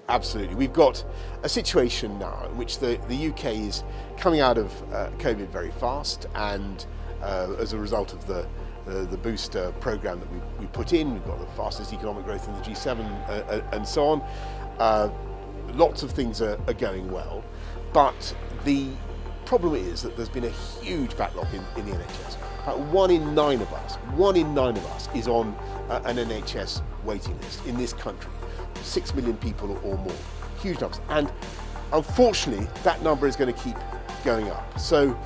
Absolutely. We've got a situation now in which the UK is coming out of COVID very fast, and as a result of the booster program that we put in, we've got the fastest economic growth in the G7 and so on. Lots of things are going well, but the problem is that there's been a huge backlog in the NHS. About 1 in 9 of us is on an NHS waiting list in this country. 6 million people or more, huge numbers. And unfortunately, that number is going to keep going up. So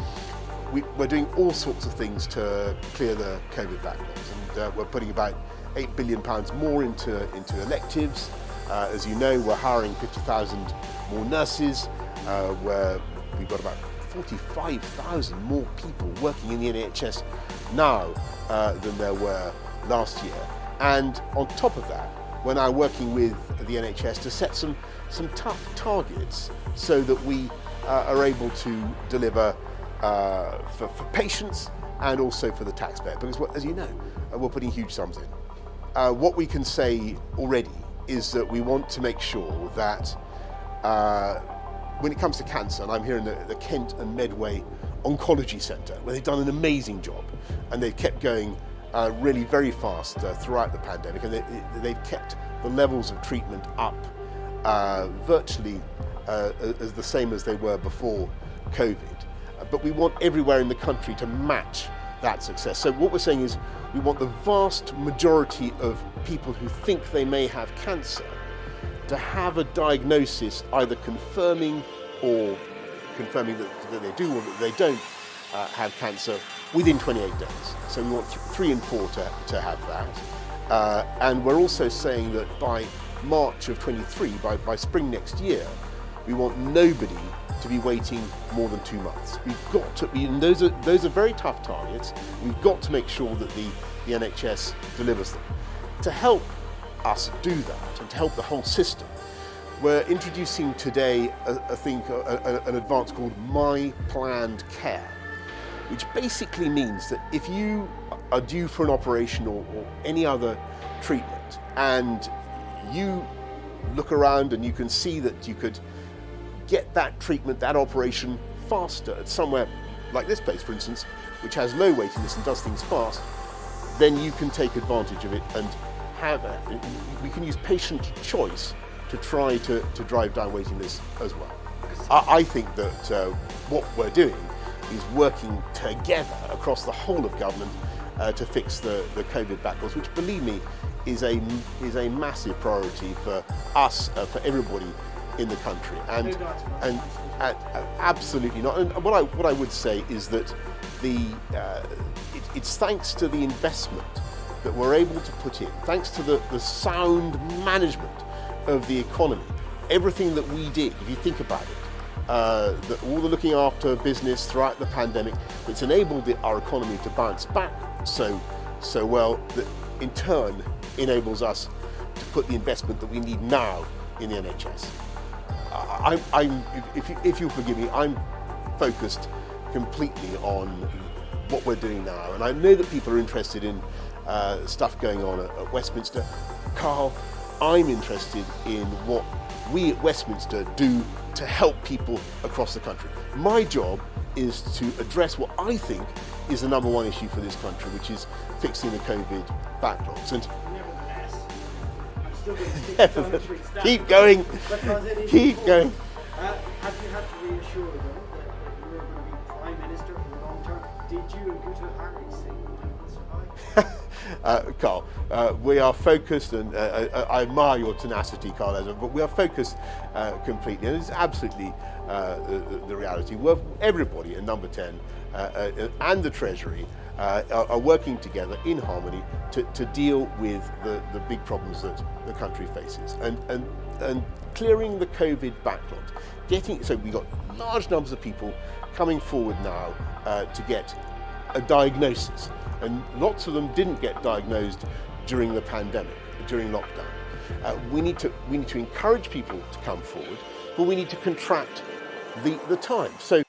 we're doing all sorts of things to clear the COVID backlogs. And we're putting about £8 billion more into electives. As you know, we're hiring 50,000 more nurses. We've got about 45,000 more people working in the NHS now than there were last year. And on top of that, we're now working with the NHS to set some tough targets so that we are able to deliver for patients and also for the taxpayer, because as you know, we're putting huge sums in. What we can say already is that we want to make sure that when it comes to cancer, and I'm here in the Kent and Medway Oncology Centre, where they've done an amazing job, and they've kept going really very fast throughout the pandemic, and they've kept the levels of treatment up virtually as the same as they were before COVID. But we want everywhere in the country to match that success. So what we're saying is we want the vast majority of people who think they may have cancer to have a diagnosis either confirming that they do or that they don't have cancer within 28 days. So we want 3 and 4 to have that. And we're also saying that by March of 23, by spring next year, we want nobody to be waiting more than 2 months. We've got to, and those are very tough targets. We've got to make sure that the NHS delivers them. To help us do that and to help the whole system, we're introducing today an advance called My Planned Care, which basically means that if you are due for an operation or any other treatment, and you look around and you can see that you could get that treatment, that operation faster at somewhere like this place, for instance, which has low waiting lists and does things fast, then you can take advantage of it and we can use patient choice to try to drive down waiting lists as well. I think that what we're doing is working together across the whole of government to fix the COVID backlogs, which, believe me, is a massive priority for us, for everybody in the country. And absolutely not. And what I would say is that it's thanks to the investment that we're able to put in, thanks to the sound management of the economy, everything that we did, if you think about it, all the looking after business throughout the pandemic, that's enabled our economy to bounce back so well, that in turn enables us to put the investment that we need now in the NHS. If you'll forgive me, I'm focused completely on what we're doing now, and I know that people are interested in stuff going on at Westminster. Carl, I'm interested in what we at Westminster do to help people across the country. My job is to address what I think is the #1 issue for this country, which is fixing the COVID backlogs. And nevertheless, I'm still going to stick to monetary standards. Keep going. Because it is Keep going. Have you had to reassure them that you were going to be Prime Minister for the long term? Did you and Guto Harry say you will survive? Carl, we are focused, and I admire your tenacity, Carl, but we are focused completely, and it's absolutely the reality. Everybody at Number 10 and the Treasury are working together in harmony to deal with the big problems that the country faces, and clearing the COVID backlog. So we've got large numbers of people coming forward now to get a diagnosis, and lots of them didn't get diagnosed during the pandemic, during lockdown. We need to encourage people to come forward, but we need to contract the time. So